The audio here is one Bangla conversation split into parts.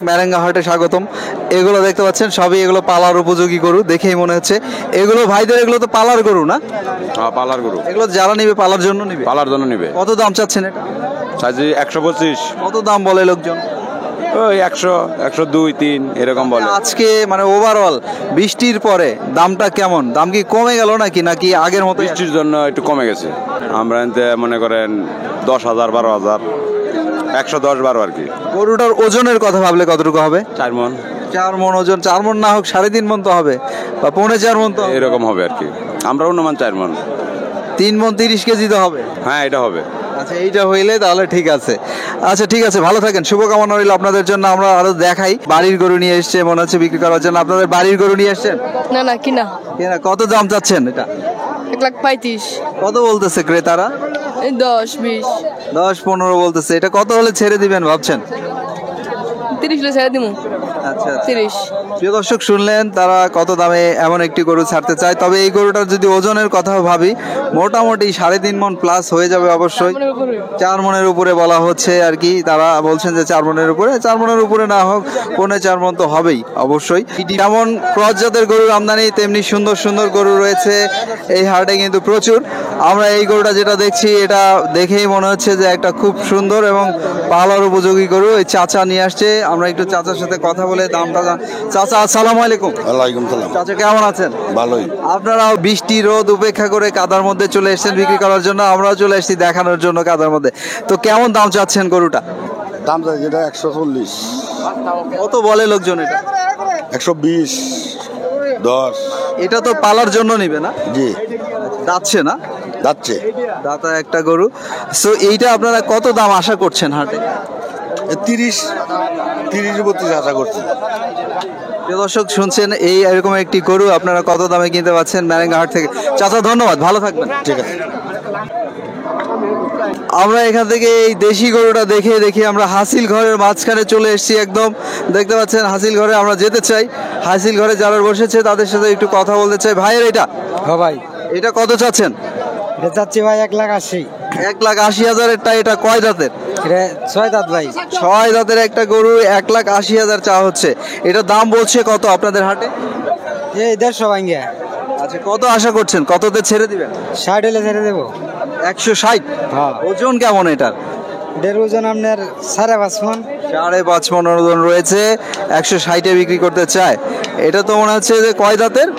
ম্যারেঙ্গা হাটে স্বাগতম। এগুলো দেখতে পাচ্ছেন সবই এগুলো পালার উপযোগী গরু, দেখেই মনে হচ্ছে এগুলো ভাইদের, এগুলো তো পালার গরু না? হ্যাঁ, পালার গরু। এগুলো যারা নিবে পালার জন্য নিবে। পালার জন্য নিবে। কত দাম চাচ্ছেন এটা? চাইছি 125। কত দাম বলে লোকজন? ওই 100, 102, 3 এরকম বলে। আজকে মানে ওভারঅল বৃষ্টির পরে দামটা কেমন? দাম কি কমে গেল নাকি আগের মতো? বৃষ্টির জন্য একটু কমে গেছে। আমরা এতে মনে করেন 10,000, 12,000, 110, 12 আর কি। গরুটার ওজনের কথা ভাবলে কতটুকু হবে? 4 মণ। 4 মণ ওজন। 4 মণ না হোক 3.5 মণ তো হবে, বা 4.5 মণ তো হবে। এরকম হবে আর কি। আমরা অনুমান 4 মণ। 3 মণ 30 কেজি তো হবে। হ্যাঁ, এটা হবে। আচ্ছা, এইটা হইলে তাহলে ঠিক আছে। আচ্ছা ঠিক আছে, ভালো থাকেন, শুভকামনা রইল আপনাদের জন্য। আমরা আরো দেখাই, বাড়ির গরু নিয়ে এসছে মনে হচ্ছে বিক্রি করার জন্য। আপনাদের বাড়ির গরু নিয়ে এসছেন? না না কিনা। কেনা কত দাম চাচ্ছেন এটা? 1,35,000। কত বলতেছে ক্রেতারা? এই 10-20। 10-15 বলতেছে। এটা কত হলে ছেড়ে দিবেন ভাবছেন? 30 হলে ছেড়ে দিমু। আচ্ছা 30। প্রিয় দর্শক, শুনলেন তারা কত দামে এমন একটি গরু ছাড়তে চায়। তবে এই গরুটার যদি ওজনের কথা ভাবি, মোটামুটি 3.5 মণ প্লাস হয়ে যাবে অবশ্যই। 4 মণের উপরে বলা হচ্ছে আর কি। তারা বলছেন যে 4 মণের উপরে, 4 মণের উপরে না হোক 4.5 মণ তো হবেই অবশ্যই। যেমন ক্রস জাতের গরুর আমদানি, তেমনি সুন্দর সুন্দর গরু রয়েছে এই হাটে কিন্তু প্রচুর। আমরা এই গরুটা যেটা দেখছি, এটা দেখেই মনে হচ্ছে যে একটা খুব সুন্দর এবং পালার উপযোগী গরু। এই চাচা নিয়ে আসছে, আমরা একটু চাচার সাথে কথা বলে দামটা। চাচা আসসালামু আলাইকুম। ওয়ালাইকুম সালাম। চাচা কেমন আছেন? ভালোই। আপনারা বৃষ্টি রোদ উপেক্ষা করে কাদার মধ্যে চলে এসেছেন বিক্রি করার জন্য, আমরাও চলে এসেছি দেখানোর জন্য কাদার মধ্যে। তো কেমন দাম চাচ্ছেন গরুটা? দাম চাই যেটা 140। কত বলে লোকজন এটা? 120, 10। এটা তো পালার জন্য নিবে না? জি, যাচ্ছে না? যাচ্ছে। দাতা একটা গরু। সো এইটা আপনারা কত দাম আশা করছেন হাটে? 30, 32 আশা করছি। প্রিয় দর্শক, শুনছেন এই এরকম একটি গরু আপনারা কত দামে কিনতে পাচ্ছেন ম্যারেঙ্গা হাট থেকে। চাচা ধন্যবাদ, ভালো থাকবেন। ঠিক আছে। আমরা এখান থেকে এই দেশি গরুটা দেখে আমরা হাসিল ঘরের মাঝখানে চলে এসেছি একদম। দেখতে পাচ্ছেন হাসিল ঘরে আমরা যেতে চাই। হাসিল ঘরে যারা বসেছে তাদের সাথে একটু কথা বলতে চাই। ভাইয়ের এটা? হ্যাঁ ভাই, এটা কত চাচ্ছেন? এটা চাচ্ছি ভাই 1,80,000। 1,80,000-এরটা। এটা কয় দাঁতের? এটা 6 দাঁত ভাই। 6 দাঁতের একটা গরু, 1,80,000 চা হচ্ছে। এটা দাম বলছে কত আপনাদের হাটে? এই 150 ভাঙ্গিয়া। আচ্ছা, কত আশা করছেন, কততে ছেড়ে দিবেন? 60 হলে ছেড়ে দেবো। 160? হ্যাঁ। ওজন কেমন এটার? এটার ওজন আপনার 5.5 মণ। 5.5 মণ ওজন রয়েছে, 160-এ বিক্রি করতে চায়। এটা তো মনে হচ্ছে যে কয় দাঁতের?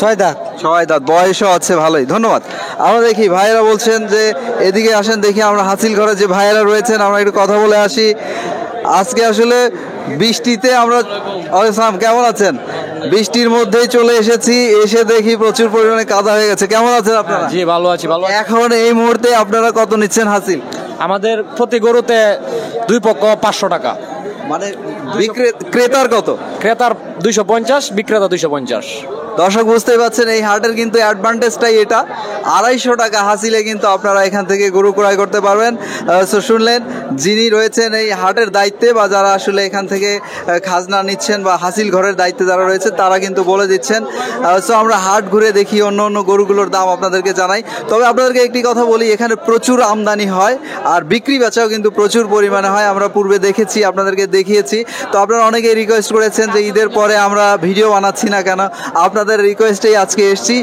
6 দাঁত। 6 দাঁত, বয়সও আছে ভালোই। ধন্যবাদ। আমরা দেখি ভাইয়েরা বলছেন যে এদিকে আসেন, দেখি আমরা হাসিল ঘরে যে ভাইয়েরা রয়েছেন আমরা একটু কথা বলে আসি। আজকে আসলে বৃষ্টিতে আমরা, সালাম কেমন আছেন? বৃষ্টির মধ্যেই চলে এসেছি, এসে দেখি প্রচুর পরিমাণে কাদা হয়ে গেছে। কেমন আছেন আপনারা? জি ভালো আছি, ভালো আছি। এখন এই মুহূর্তে আপনারা কত নিচ্ছেন হাসিল? আমাদের প্রতি গরুতে দুই পক্ষ 500 টাকা। মানে ক্রেতার কত? ক্রেতার 250, বিক্রেতা 250। দর্শক বুঝতেই পারছেন এই হাটের কিন্তু অ্যাডভান্টেজটাই এটা। 250 টাকা হাসিলে কিন্তু আপনারা এখান থেকে গরু ক্রয় করতে পারবেন। সো শুনলেন যিনি রয়েছেন এই হাটের দায়িত্বে, বা যারা আসলে এখান থেকে খাজনা নিচ্ছেন বা হাসিল ঘরের দায়িত্বে যারা রয়েছে, তারা কিন্তু বলে দিচ্ছেন। সো আমরা হাট ঘুরে দেখি, অন্য অন্য গরুগুলোর দাম আপনাদেরকে জানাই। তবে আপনাদেরকে একটি কথা বলি, এখানে প্রচুর আমদানি হয় আর বিক্রি বেচাও কিন্তু প্রচুর পরিমাণে হয়। আমরা পূর্বে দেখেছি, আপনাদেরকে দেখিয়েছি। তো আপনারা অনেকেই রিকোয়েস্ট করেছেন যে ঈদের পরে আমরা ভিডিও বানাচ্ছি না কেন। আপনাদের রিকোয়েস্টেই আজকে এসেছি।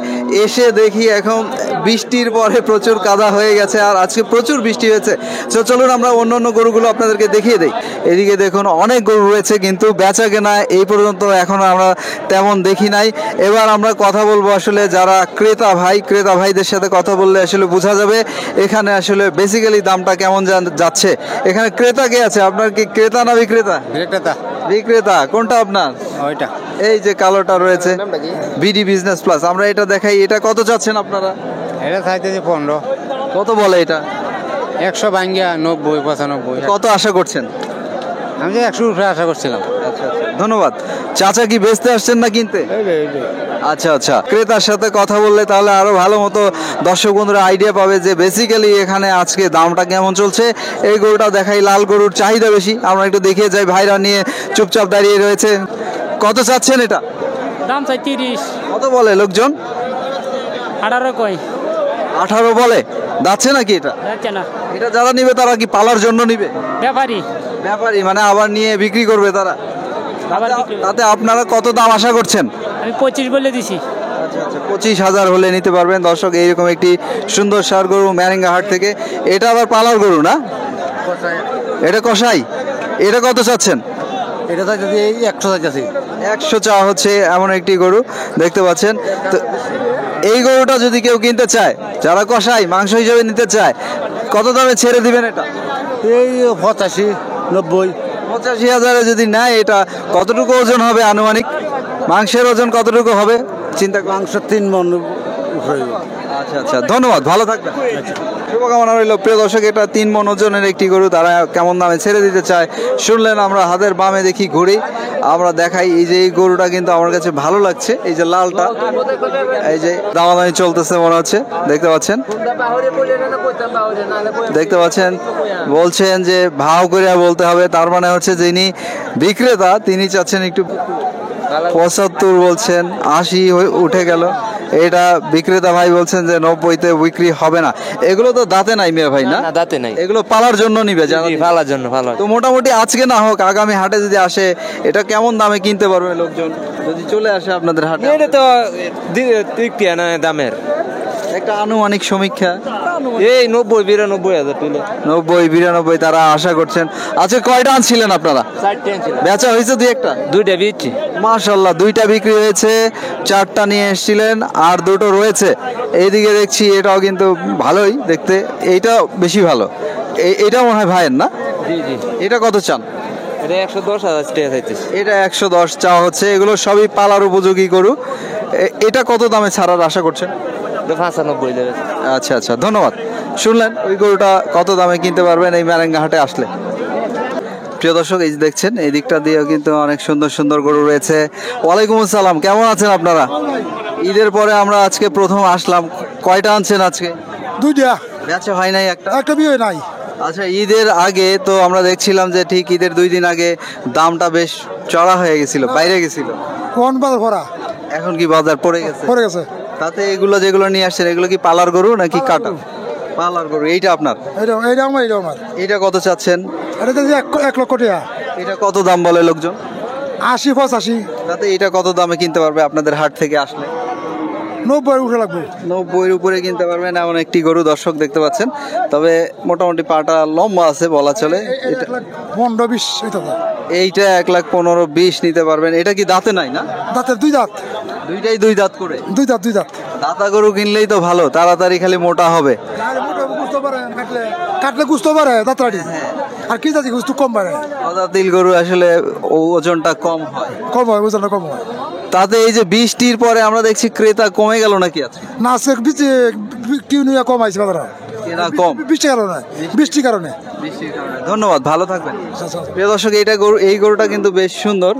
এসে দেখি এখন বৃষ্টির পরে প্রচুর কাদা হয়ে গেছে, আর আজকে প্রচুর বৃষ্টি হয়েছে। তো চলুন আমরা অন্য অন্য গরুগুলো আপনাদেরকে দেখিয়ে দিই। এদিকে দেখুন অনেক গরু রয়েছে, কিন্তু বেচা কেনা এই পর্যন্ত এখন আমরা তেমন দেখি নাই। এবার আমরা কথা বলবো আসলে যারা ক্রেতা ভাইদের সাথে কথা বললে আসলে বোঝা যাবে এখানে আসলে বেসিক্যালি দামটা কেমন যাচ্ছে। এখানে ক্রেতা কে আছে? আপনার কি ক্রেতা না বিক্রেতা? বিক্রেতা। কোনটা আপনার? ওইটা। এই যে কালোটা রয়েছে, বিডি বিজনেস প্লাস। আমরা এটা দেখাই। এটা কত চাচ্ছেন আপনারা? এটা চাইতেছি 15। কত বলে এটা? 100 ভাঙ্গিয়া 90, 95। কত আশা করছেন? আমি যে 100 উপরে আশা করছিলাম। ধন্যবাদ। চাচা কি বেচতে আসছেন না কিনতে? আচ্ছা, ক্রেতার সাথে কথা বললে তাহলে আরো ভালো মতো দর্শক বন্ধুরা আইডিয়া পাবে যে বেসিক্যালি এখানে আজকে দামটা কেমন চলছে। এই গরুটা দেখাই, লাল গরুর চাহিদা বেশি। আমরা একটু দেখিয়ে যাই। ভাইরা নিয়ে চুপচাপ দাঁড়িয়ে রয়েছে। কত চাচ্ছেন এটা? দাম চাই 30। কত বলে লোকজন? 18 কই? 18 বলে। যাচ্ছে নাকি এটা? যাচ্ছে না। এটা যারা নিবে তারা কি পালার জন্য নিবে? ব্যাপারী। ব্যাপারী মানে আবার নিয়ে বিক্রি করবে তারা। আবার বিক্রি করবে। তাতে আপনারা কত দাম আশা করছেন? আমি 25 বলে দিছি। 25,000 হলে নিতে পারবেন দর্শক। এইরকম একটি সুন্দর ষাঁড় গরু ম্যারেঙ্গা হাট থেকে। এটা আবার পালার গরু না, এটা কষাই। এটা কত চাচ্ছেন? এটা তো যদি 100 চাইছি। 100 চাওয়া হচ্ছে এমন একটি গরু দেখতে পাচ্ছেন। তো এই গরুটা যদি কেউ কিনতে চায়, যারা কষাই মাংস হিসেবে নিতে চায়, কত দামে ছেড়ে দিবেন এটা? এই 85, 90। 85,000-এ যদি নেয়, এটা কতটুকু ওজন হবে আনুমানিক? মাংসের ওজন কতটুকু হবে চিন্তা করুন। মাংস 3 মণ উপরে। আচ্ছা আচ্ছা, ধন্যবাদ, ভালো থাকবেন। শুভকামনা রইল প্রিয় দর্শক। এটা 3 মণ ওজনের একটি গরু, তারা কেমন দামে ছেড়ে দিতে চায় শুনলেন। আমরা হাতের বামে দেখি ঘুরি, আমরা দেখাই। এই যে এই গরুটা কিন্তু আমার কাছে ভালো লাগছে, এই যে লালটা, এই যে দামাদামি চলতেছে মনে হচ্ছে, দেখতে পাচ্ছেন। দেখতে পাচ্ছেন বলছেন যে ভাও করে বলতে হবে, তার মানে হচ্ছে যিনি বিক্রেতা তিনি চাচ্ছেন একটু 75 বলছেন, 80 উঠে গেল। এটা বিক্রেতা ভাই বলছেন যে 90-তে বিক্রি হবে না। এগুলো তো দাঁতে নাই মেয়ে ভাই, না দাঁতে নাই, এগুলো পালার জন্য নিবে জানো? পালার জন্য ভালো। তো মোটামুটি আজকে না হোক আগামী হাটে যদি আসে, এটা কেমন দামে কিনতে পারবে লোকজন যদি চলে আসে আপনাদের হাটে? এটা তো তৃপ্তি না দামের, একটা আনুমানিক সমীক্ষা এই 90-92 তুলে 90-92 তারা আশা করছেন। আজকে কয়টা আনছিলেন আপনারা? 4টা ছিল, বেচা হয়েছে দুই একটা? 2টা বিচ্ছি। মাশাল্লাহ, 2টা বিক্রি হয়েছে, 4টা নিয়ে এসেছিলেন আর 2টো রয়েছে। এইদিকে দেখছি এটাও কিন্তু ভালোই দেখতে, এইটা বেশি ভালো। এটা মনে হয় ভাইয়ের না? জি জি। এটা কত চান? এটা 110,000 টাকা চাইতেছি। এটা 110 চাওয়া হচ্ছে। এগুলো সবই পালার উপযোগী গরু। এটা কত দামে ছাড়ার আশা করছেন? 95 দেবে। আচ্ছা আচ্ছা, ধন্যবাদ। শুনলেন ওই গরুটা কত দামে কিনতে পারবেন এই ম্যারেঙ্গা হাটে আসলে। প্রিয় দর্শক, এই যে দেখছেন এই দিকটা দিয়েও কিন্তু অনেক সুন্দর সুন্দর গরু রয়েছে। ওয়ালাইকুম আসসালাম, কেমন আছেন আপনারা? ঈদের পরে আমরা আজকে প্রথম আসলাম। কয়টা আনছেন আজকে? 2টা। বেচা হয় নাই একটা? একটা বিয়ে নাই। আচ্ছা, ঈদের আগে তো আমরা দেখছিলাম যে ঠিক ঈদের 2 দিন আগে দামটা বেশ চড়া হয়ে গেছিল, বাইরে গেছিল। কোন বাজার ভরা এখন কি বাজার পড়ে গেছে? পড়ে গেছে। তাতে এগুলো যেগুলো নিয়ে আসছেন এগুলো কি পালার গরু নাকি কাটা? পালার গরু। এইটা আপনার? এটা আমার। এটা কত চাচ্ছেন? এটা তো 1 লক্ষ টাকা। এটা কত দাম বলে লোকজন? 80, 85, তাতে এটা কত দামে কিনতে পারবে আপনাদের হাট থেকে আসলে? 90 উঠে লাগবে। 90-এর উপরে কিনতে পারবেন এমন একটি গরু দর্শক দেখতে পাচ্ছেন। তবে মোটামুটি পাটা লম্বা আছে বলা চলে। এটা 15-20 এটা। এইটা 1,15,20 নিতে পারবেন। এটা কি দাঁতে নাই না? দাঁতের 2 দাঁত। দুইটাই 2 দাঁত করে? 2 দাঁত, 2 দাঁত। দাতা গরু কিনলেই তো ভালো, তাড়াতাড়ি খালি মোটা হবে। কাটলে গুস্ত পারে দাঁতরাটি, আর কি জাতি গুস্ত কম পারে। অদাতিল গরু আসলে ওজনটা কম হয়, কম হয়, ওজনটা কম হয়। তাতে এই যে 20টির পরে আমরা দেখছি ক্রেতা কমে গেল নাকি? আছে না, আছে কি নিয়ে কম আইছে বাজারে। কেনা কম বৃষ্টির কারণে। বৃষ্টির কারণে। ধন্যবাদ, ভালো থাকবেন। প্রিয় দর্শক, এইটা গরু, এই গরুটা কিন্তু বেশ সুন্দর,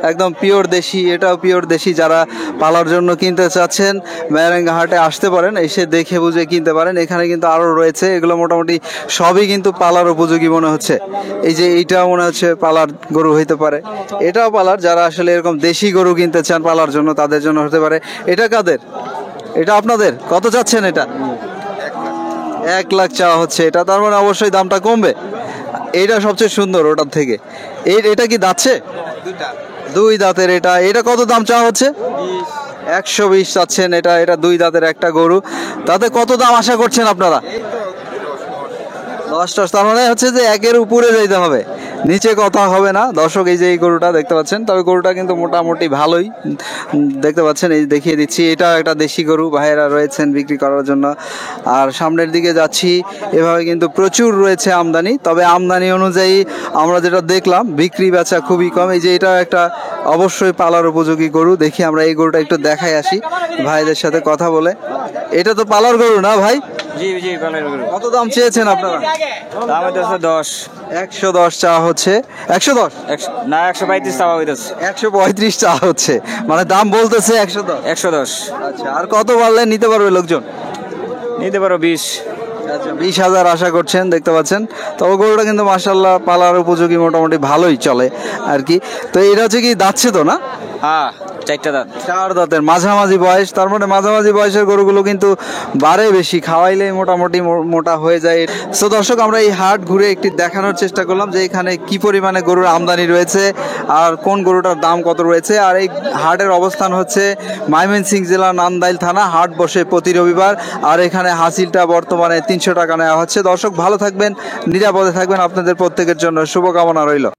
একদম পিওর দেশি। এটাও পিওর দেশি। যারা পালার জন্য কিনতে চাচ্ছেন ম্যারেঙ্গা হাটে আসতে পারেন, এসে দেখে বুঝে কিনতে পারেন। এখানে কিন্তু আরও রয়েছে, এগুলো মোটামুটি সবই কিন্তু পালার উপযোগী মনে হচ্ছে। এই যে এইটা মনে হচ্ছে পালার গরু হইতে পারে, এটাও পালার। যারা আসলে এরকম দেশি গরু কিনতে চান পালার জন্য তাদের জন্য হতে পারে। এটা কাদের? এটা আপনাদের? কত চাচ্ছেন এটা? 1 লাখ চাওয়া হচ্ছে। এটা তার মানে অবশ্যই দামটা কমবে। এইটা সবচেয়ে সুন্দর ওটার থেকে। এটা কি দাঁতছে? 2 দাঁতের। এটা কত দাম চাওয়া হচ্ছে? 120 চাচ্ছেন। এটা 2 দাঁতের একটা গরু। তাতে কত দাম আশা করছেন আপনারা? 10। তার মানে হচ্ছে যে 1-এর উপরে যাইতে হবে, নিচে কথা হবে না। দর্শক, এই যে এই গরুটা দেখতে পাচ্ছেন, তবে গরুটা কিন্তু মোটামুটি ভালোই দেখতে পাচ্ছেন। এই দেখিয়ে দিচ্ছি, এটা একটা দেশি গরু, ভাইয়েরা রয়েছেন বিক্রি করার জন্য। আর সামনের দিকে যাচ্ছি, এভাবে কিন্তু প্রচুর রয়েছে আমদানি। তবে আমদানি অনুযায়ী আমরা যেটা দেখলাম, বিক্রি বেচা খুবই কম। এই যে এটা একটা অবশ্যই পালার উপযোগী গরু। দেখি আমরা এই গরুটা একটু দেখাই আসি ভাইদের সাথে কথা বলে। এটা তো পালার গরু না ভাই? জি জি, পালার গরু। কত দাম চেয়েছেন আপনারা? দাম হইতেছে 10। 110 চাওয়া হচ্ছে। 110 না, 135 চাওয়া হইতেছে। 135 চাওয়া হচ্ছে, মানে দাম বলতেছে 110। 110। আচ্ছা, আর কত বাড়লে নিতে পারবে লোকজন? নিতে পারো 20। আচ্ছা, 20,000 আশা করছেন দেখতে পাচ্ছেন। তবে গরুটা কিন্তু মাশাআল্লাহ পালার উপযোগী, মোটামুটি ভালোই চলে আর কি। তো এটা হচ্ছে কি দাঁতছে তো না? হ্যাঁ। চারটা দাঁত। 4 দাঁতের মাঝামাঝি বয়স, তার মানে মাঝামাঝি বয়সের গরুগুলো কিন্তু বাড়ে বেশি, খাওয়াইলে মোটামুটি মোটা হয়ে যায়। সো দর্শক, আমরা এই হাট ঘুরে একটি দেখানোর চেষ্টা করলাম যে এখানে কি পরিমাণে গরুর আমদানি রয়েছে আর কোন গরুটার দাম কত রয়েছে। আর এই হাটের অবস্থান হচ্ছে ময়মনসিংহ জেলার নান্দাইল থানা। হাট বসে প্রতি রবিবার। আর এখানে হাসিলটা বর্তমানে 300 টাকা নেওয়া হচ্ছে। দর্শক ভালো থাকবেন, নিরাপদে থাকবেন, আপনাদের প্রত্যেকের জন্য শুভকামনা রইল।